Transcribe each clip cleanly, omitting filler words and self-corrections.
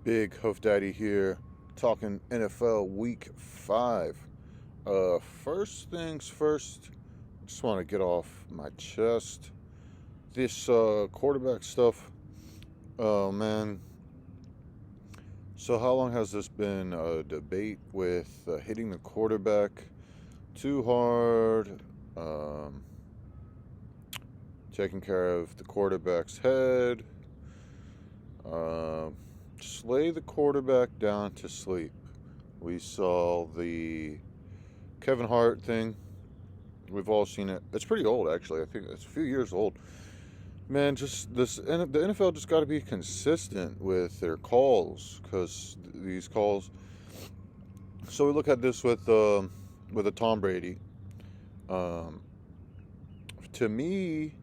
Big Hoof Daddy here, talking NFL Week 5. First things first, just want to get off my chest this quarterback stuff. Oh man, so how long has this been a debate with hitting the quarterback too hard, um, taking care of the quarterback's head? Uh, just lay the quarterback down to sleep. We saw the Kevin Hart thing. We've all seen it. It's pretty old, actually. I think it's a few years old. Man, just the NFL just got to be consistent with their calls, because these calls. So we look at this with a Tom Brady. Um, to me,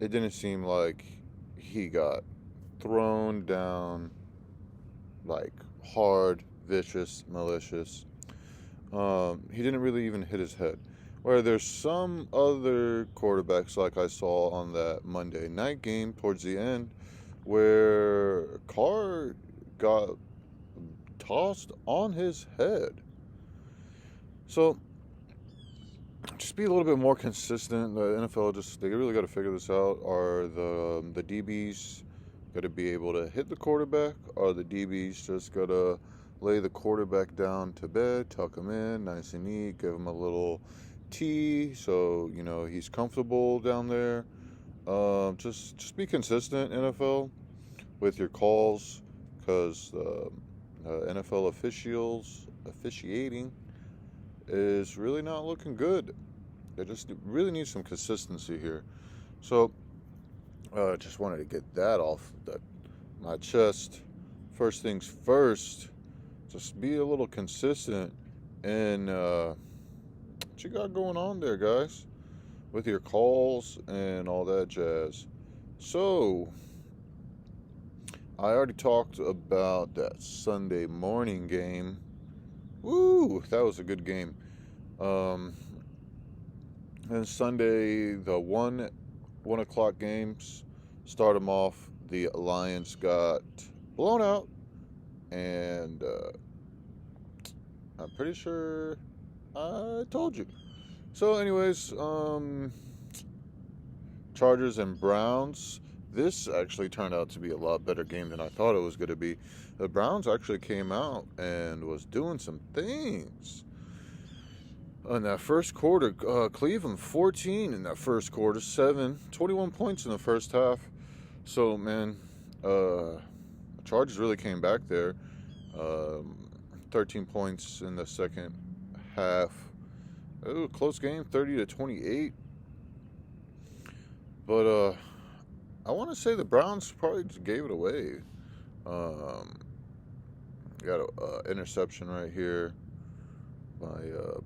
it didn't seem like he got thrown down like hard, vicious, malicious. He didn't really even hit his head. Where there's some other quarterbacks, like I saw on that Monday night game towards the end, where Carr got tossed on his head. So just be a little bit more consistent. The NFL they really got to figure this out. Are the DBs got to be able to hit the quarterback? Are the DBs just got to lay the quarterback down to bed, tuck him in, nice and neat, give him a little tea so he's comfortable down there? Just be consistent, NFL, with your calls, because NFL officiating is really not looking good. They just really need some consistency here. So, just wanted to get that off my chest. First things first, just be a little consistent in what you got going on there, guys, with your calls and all that jazz. So, I already talked about that Sunday morning game. Woo, that was a good game. And Sunday, the 1 o'clock games, start them off. The Lions got blown out, and I'm pretty sure I told you. So, anyways, Chargers and Browns. This actually turned out to be a lot better game than I thought it was going to be. The Browns actually came out and was doing some things. In that first quarter, Cleveland 14 in that first quarter, 21 points in the first half. So, man, the Chargers really came back there. 13 points in the second half. Oh, close game, 30-28. But I want to say the Browns probably just gave it away. Got an interception right here by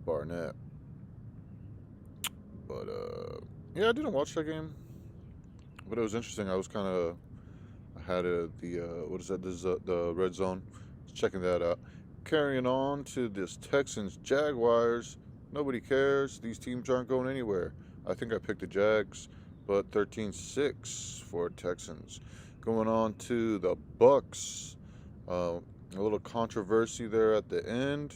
Barnett. But yeah, I didn't watch that game, but it was interesting. I had what is that? This is the red zone. Checking that out. Carrying on to this Texans Jaguars. Nobody cares. These teams aren't going anywhere. I think I picked the Jags, but 13-6 for Texans. Going on to the Bucks. A little controversy there at the end.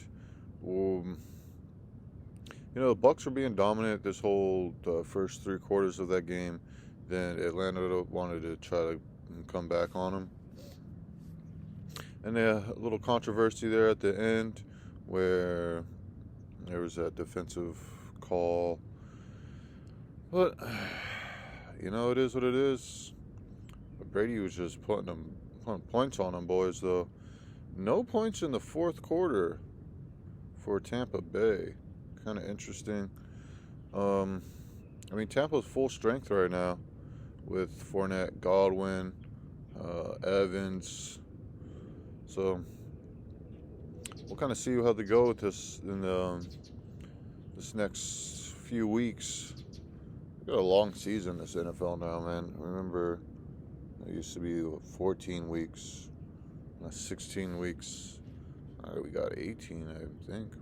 The Bucks were being dominant this whole first 3 quarters of that game. Then Atlanta wanted to try to come back on them. And a little controversy there at the end where there was that defensive call. But, it is what it is. Brady was just putting points on them, boys, though. No points in the fourth quarter for Tampa Bay. Kind of interesting. Tampa's full strength right now with Fournette, Godwin, Evans. So we'll kind of see how they go with this in this next few weeks. We got a long season this NFL now, man. Remember, it used to be 14 weeks, 16 weeks. We got 18, I think.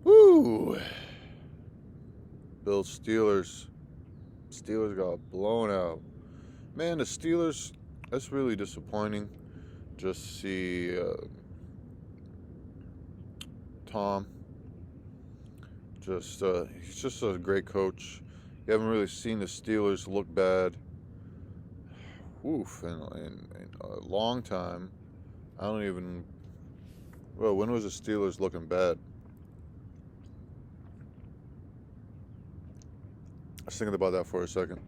Woo! Bills Steelers got blown out. Man, the Steelers, that's really disappointing. Just see Tom. He's just a great coach. You haven't really seen the Steelers look bad. Oof, in a long time. I don't even. Well, when was the Steelers looking bad? I was thinking about that for a second.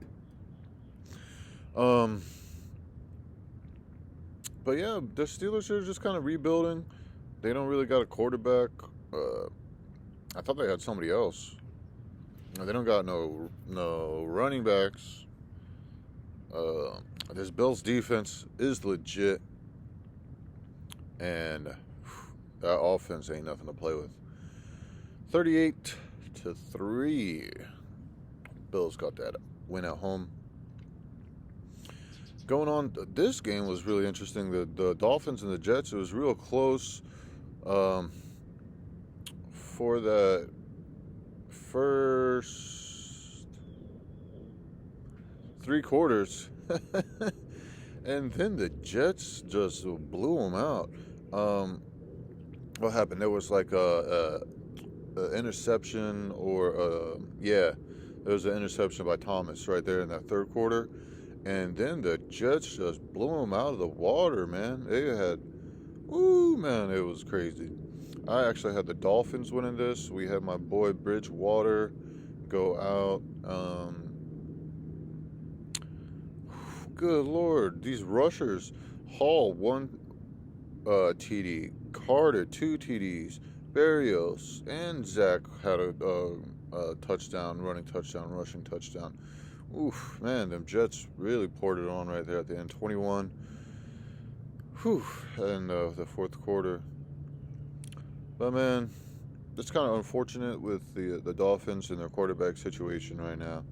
But yeah, the Steelers are just kind of rebuilding. They don't really got a quarterback. I thought they had somebody else. They don't got no running backs. This Bills defense is legit, and that offense ain't nothing to play with. 38-3. Bills got that win at home. Going on, this game was really interesting. The Dolphins and the Jets, it was real close for the first 3 quarters. And then the Jets just blew them out. What happened? There was like a interception, or there was an interception by Thomas right there in that 3rd quarter. And then the Jets just blew them out of the water, man. They had, it was crazy. I actually had the Dolphins winning this. We had my boy Bridgewater go out. Good Lord, these rushers. Hall, 1 TD. Carter, 2 TDs. Barrios and Zach had a touchdown, running touchdown, rushing touchdown. Oof, man, them Jets really poured it on right there at the end. 21. In the 4th quarter. But man, it's kind of unfortunate with the Dolphins and their quarterback situation right now.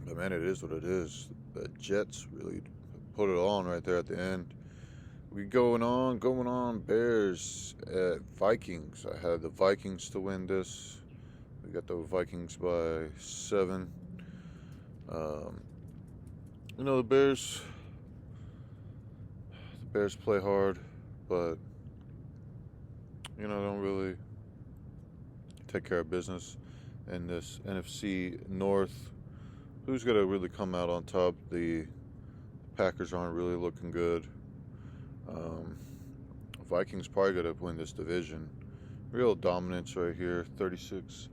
But man, it is what it is. The Jets really put it on right there at the end. We going on. Bears at Vikings. I had the Vikings to win this. We got the Vikings by 7. The Bears play hard, but don't really take care of business in this NFC North. Who's going to really come out on top? The Packers aren't really looking good. Vikings probably going to win this division. Real dominance right here. 36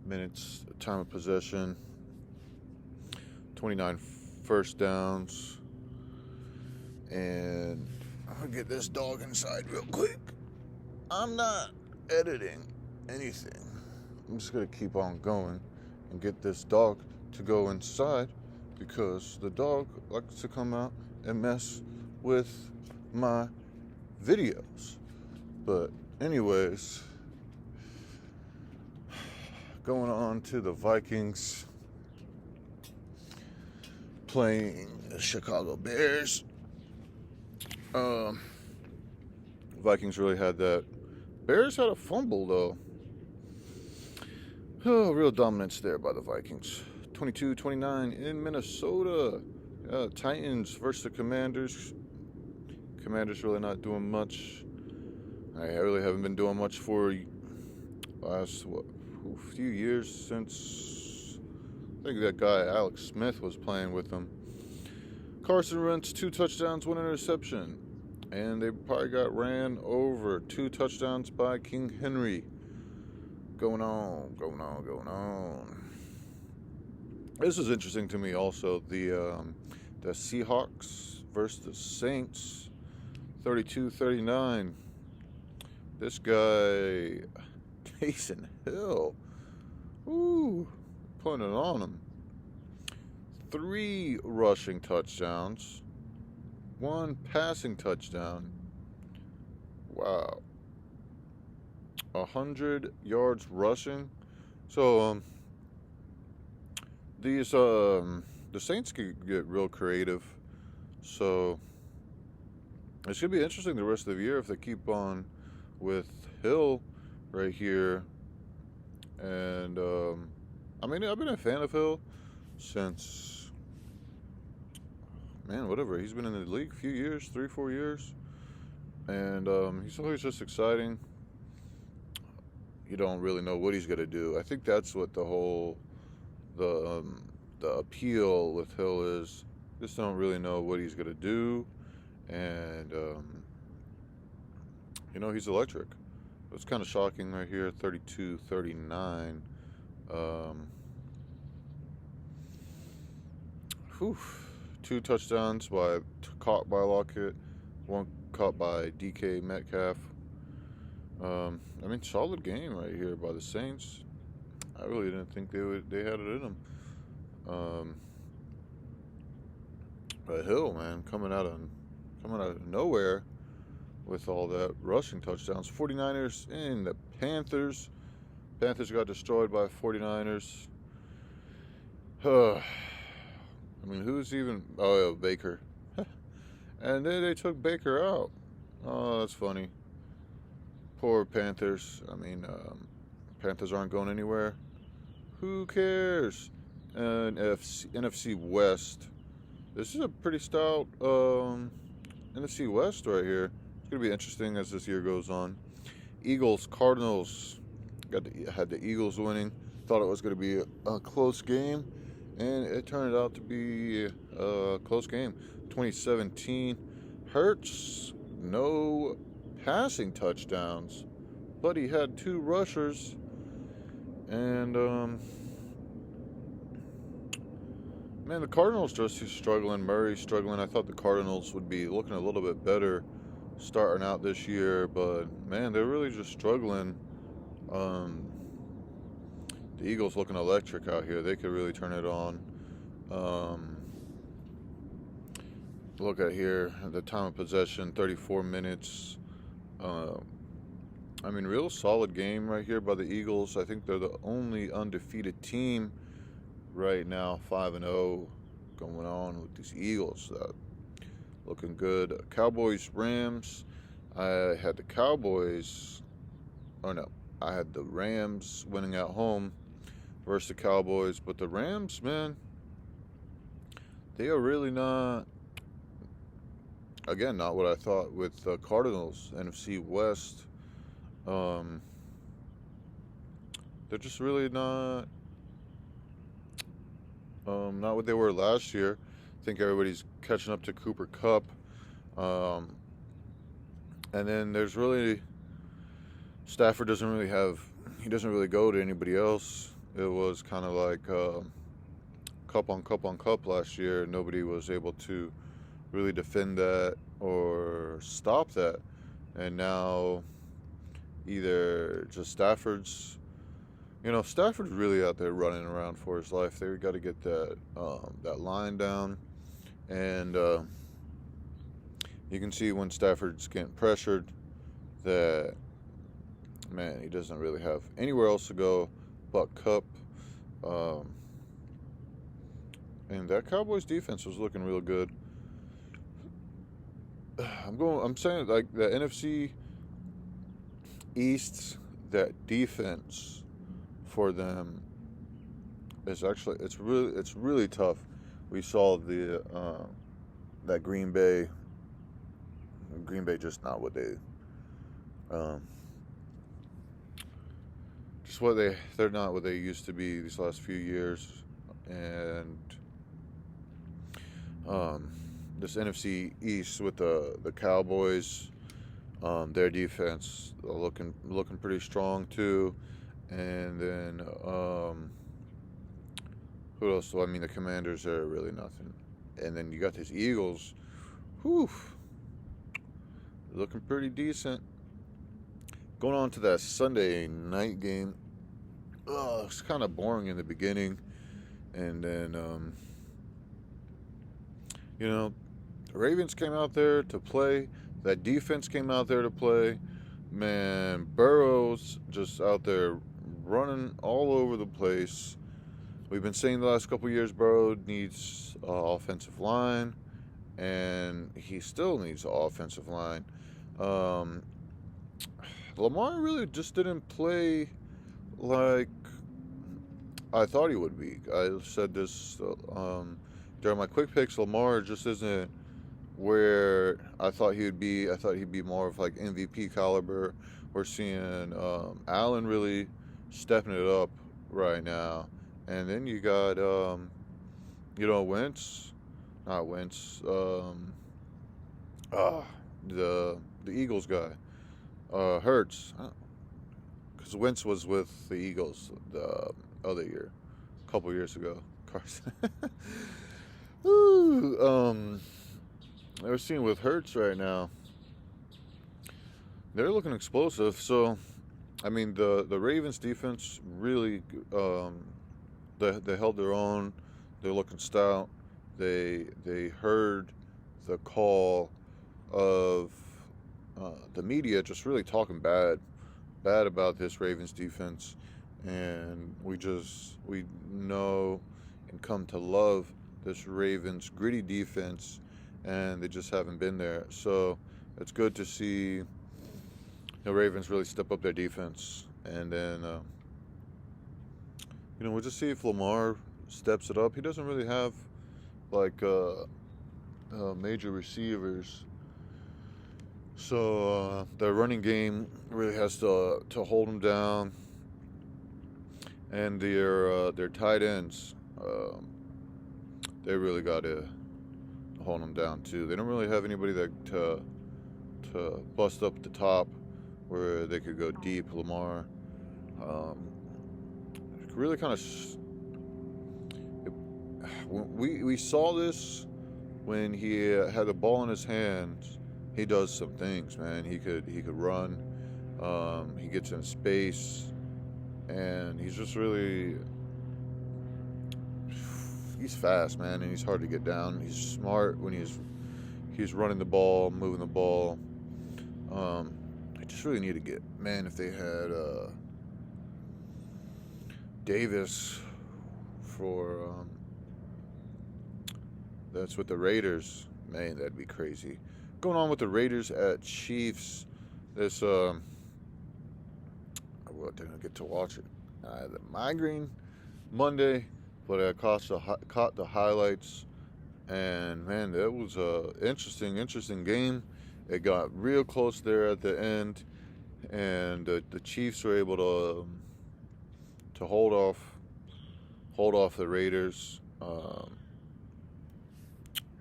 minutes time of possession. 29 first downs. And I'll get this dog inside real quick. I'm not editing anything. I'm just going to keep on going and get this dog to go inside, because the dog likes to come out and mess with my videos. But anyways, going on to the Vikings playing the Chicago Bears. Vikings really had that. Bears had a fumble though. Real dominance there by the Vikings. 22-29 in Minnesota. Titans versus the Commanders. Commanders really not doing much. I really haven't been doing much for last few years, since I think that guy Alex Smith was playing with them. Carson Wentz, 2 touchdowns, 1 interception. And they probably got ran over. 2 touchdowns by King Henry. Going on. This is interesting to me also. The Seahawks versus the Saints. 32-39. This guy, Taysom Hill. Putting it on him. 3 rushing touchdowns. 1 passing touchdown. Wow. 100 yards rushing. So, the Saints could get real creative. So, it should be interesting the rest of the year if they keep on with Hill right here. And, I've been a fan of Hill since man, whatever. He's been in the league a few years, 3, 4 years, and he's always just exciting. You don't really know what he's gonna do. I think that's what the appeal with Hill is. Just don't really know what he's gonna do, and he's electric. It's kind of shocking right here, 32-39. Whew. 2 touchdowns caught by Lockett, 1 caught by DK Metcalf. Solid game right here by the Saints. I really didn't think they had it in them. But Hill, man, coming out of nowhere with all that rushing touchdowns. 49ers and the Panthers. Panthers got destroyed by 49ers. Who's even... Oh, yeah, Baker. And then they took Baker out. Oh, that's funny. Poor Panthers. Panthers aren't going anywhere. Who cares? And NFC West. This is a pretty stout NFC West right here. It's going to be interesting as this year goes on. Eagles, Cardinals. Had the Eagles winning. Thought it was going to be a close game. And it turned out to be a close game. 2017. Hurts, no passing touchdowns, but he had 2 rushers. And, the Cardinals just struggling. Murray struggling. I thought the Cardinals would be looking a little bit better starting out this year, but, man, they're really just struggling. The Eagles looking electric out here. They could really turn it on. Look at here, the time of possession, 34 minutes. Real solid game right here by the Eagles. I think they're the only undefeated team right now, 5-0 going on with these Eagles. Looking good. Cowboys, Rams. I had the Rams winning at home versus the Cowboys. But the Rams, man, they are really not what I thought with the Cardinals, NFC West. They're just really not what they were last year. I think everybody's catching up to Cooper Kupp. And then there's really, Stafford doesn't really go to anybody else. It was kind of like cup on cup last year. Nobody was able to really defend that or stop that. And now either just Stafford's really out there running around for his life. They got to get that line down. And you can see when Stafford's getting pressured that, man, he doesn't really have anywhere else to go but Kupp. And that Cowboys defense was looking real good. I'm saying, like, the NFC East, that defense for them is actually, it's really tough. We saw that Green Bay just not what they they're not what they used to be these last few years. And this NFC East with the Cowboys, their defense looking pretty strong too. And then who else? Well, the Commanders are really nothing. And then you got these Eagles, looking pretty decent. Going on to that Sunday night game. It's kind of boring in the beginning, and then the Ravens came out there to play. That defense came out there to play. Man, Burrow's just out there running all over the place. We've been saying the last couple of years Burrow needs offensive line, and he still needs an offensive line. Lamar really just didn't play like I thought he would be. I said this During my quick picks, Lamar just isn't where I thought he would be. I thought he'd be more of like MVP caliber. We're seeing Allen really stepping it up right now, and then you got Wentz, not Wentz, the Eagles guy, Hurts, because Wentz was with the Eagles the other year, a couple years ago. Carson. Woo, we're seeing with Hurts right now. They're looking explosive. So, I mean, the Ravens defense really, they held their own. They're looking stout. They heard the call of the media just really talking bad about this Ravens defense, and we know and come to love this Ravens gritty defense, and they just haven't been there. So it's good to see the Ravens really step up their defense, and then we'll just see if Lamar steps it up. He doesn't really have like major receivers, so the running game really has to hold him down, and their tight ends, they really got to hold them down too. They don't really have anybody that to bust up the top where they could go deep. Lamar really kind of we saw this when he had the ball in his hands. He does some things, man. He could run. He gets in space, and he's just really, he's fast, man, and he's hard to get down. He's smart when he's running the ball, moving the ball. I just really need to get, man, if they had Davis for that's with the Raiders, man, that'd be crazy. Going on with the Raiders at Chiefs, this I didn't get to watch it. I had a migraine Monday, but I caught the highlights, and man, that was a interesting game. It got real close there at the end, and the Chiefs were able to hold off the Raiders.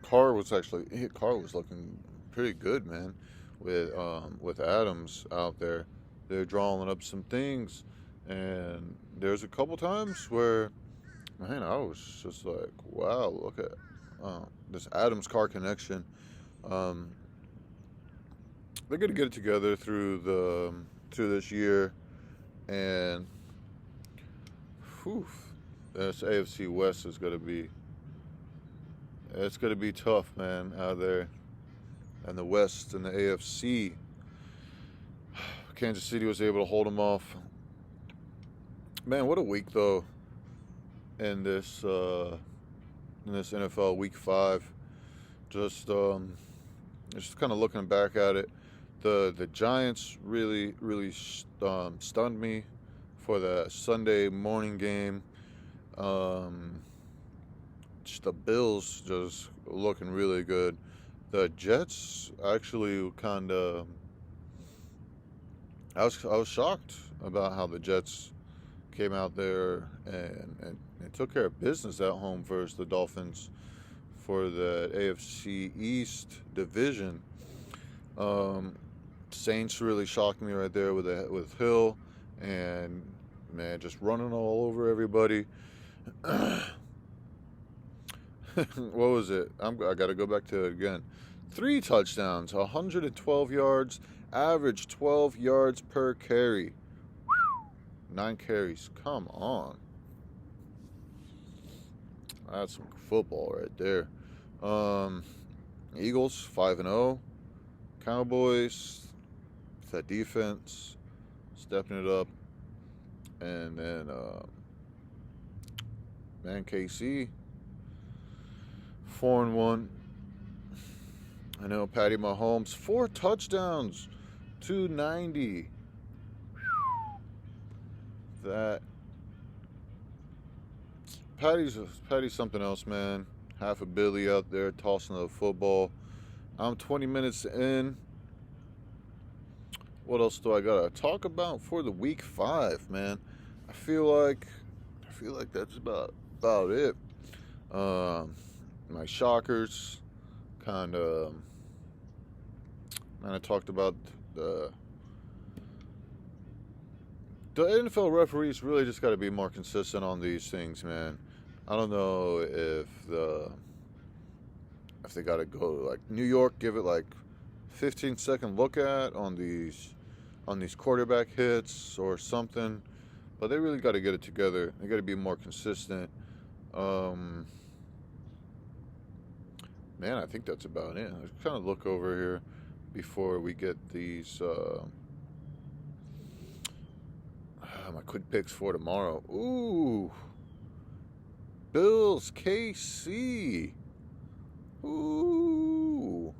Carr was looking pretty good, man, with Adams out there. They're drawing up some things, and there's a couple times where, man, I was just like, wow, look at this Adams Carr connection. They're gonna get it together through this year, and this AFC West is gonna be tough, man, out there. And the West and the AFC, Kansas City was able to hold them off. Man, what a week though in this NFL Week 5. Just kind of looking back at it, the Giants really stunned me for the Sunday morning game. Just the Bills just looking really good. The Jets actually kind of, I was shocked about how the Jets came out there and took care of business at home versus the Dolphins for the AFC East division. Saints really shocked me right there with Hill, and man, just running all over everybody. What was it? I got to go back to it again. 3 touchdowns, 112 yards, average 12 yards per carry. 9 carries. Come on. That's some football right there. Eagles 5-0. Cowboys, that defense stepping it up, and then KC 4-1. I know Patty Mahomes 4 touchdowns, 290. That Patty's something else, man. half a Billy out there tossing the football. I'm 20 minutes in. What else do I gotta talk about for the week 5, man? I feel like that's about it. My shockers kind of talked about the NFL referees really just got to be more consistent on these things, man. I don't know if they got to go like New York, give it like 15-second look at on these quarterback hits or something, but they really got to get it together. They got to be more consistent. Man, I think that's about it. Let's kind of look over here before we get these my quick picks for tomorrow. Ooh, Bills KC. Ooh,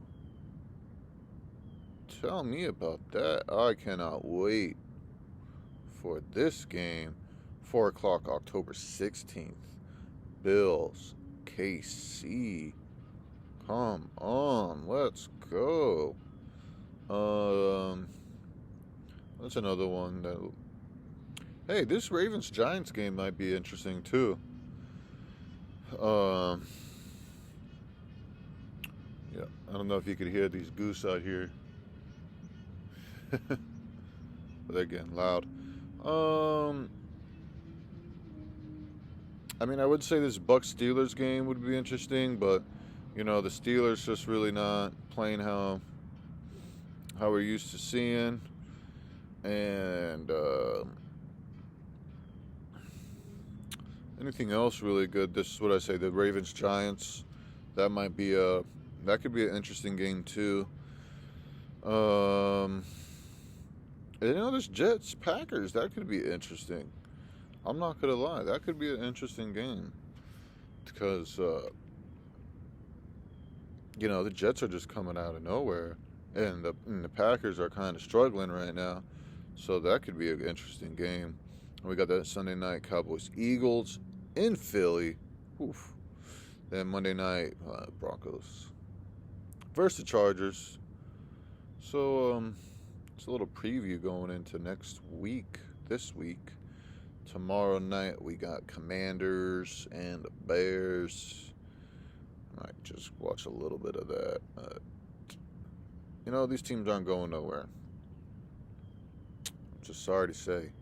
tell me about that. I cannot wait for this game. 4 o'clock, October 16th. Bills KC. Come on, let's go. That's another one that. Hey, this Ravens-Giants game might be interesting too. Yeah, I don't know if you could hear these goose out here, but they're getting loud. I mean, I would say this Bucs-Steelers game would be interesting, but the Steelers just really not playing how we're used to seeing, and anything else really good? This is what I say. The Ravens-Giants, that could be an interesting game too. This Jets-Packers, that could be interesting. I'm not gonna lie, that could be an interesting game because the Jets are just coming out of nowhere, and the Packers are kind of struggling right now, so that could be an interesting game. And we got that Sunday night Cowboys-Eagles in Philly. Oof. Then Monday night Broncos versus the Chargers. So it's a little preview going into this week. Tomorrow night we got Commanders and the Bears. I might just watch a little bit of that. These teams aren't going nowhere. Just sorry to say.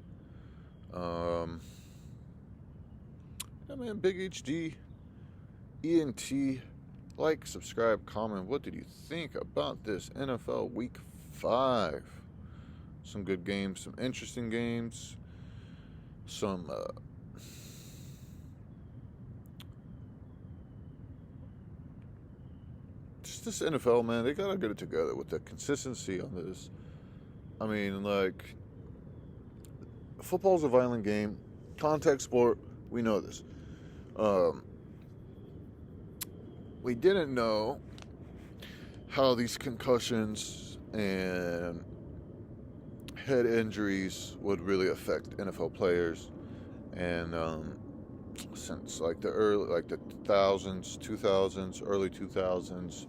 Yeah, man, Big HD, ENT, like, subscribe, comment. What did you think about this NFL Week 5? Some good games, some interesting games, some just this NFL, man, they gotta get it together with the consistency on this. I mean, like, football's a violent game, contact sport. We know this. We didn't know how these concussions and head injuries would really affect NFL players, and since like the 2000s, early 2000s,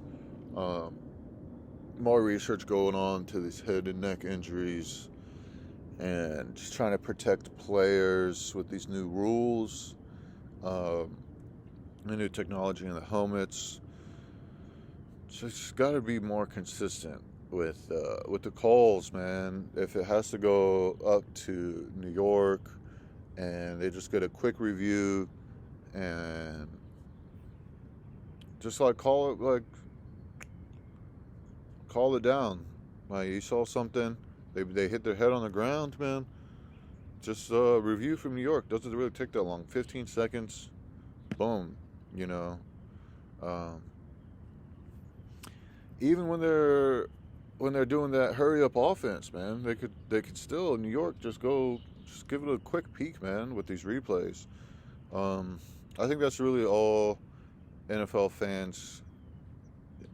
more research going on to these head and neck injuries, and just trying to protect players with these new rules, the new technology in the helmets. So it's got to be more consistent with the calls, man. If it has to go up to New York and they just get a quick review and just call it down. Like, you saw something, they hit their head on the ground, man. Just review from New York. Doesn't really take that long. 15 seconds, boom. Even when they're doing that hurry up offense, man, they could still, in New York, just give it a quick peek, man, with these replays. I think that's really all NFL fans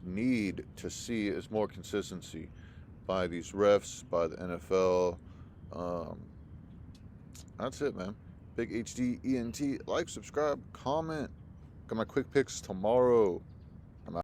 need to see is more consistency by these refs, by the NFL. That's it, man. Big HD ENT. Like, subscribe, comment. Got my quick picks tomorrow.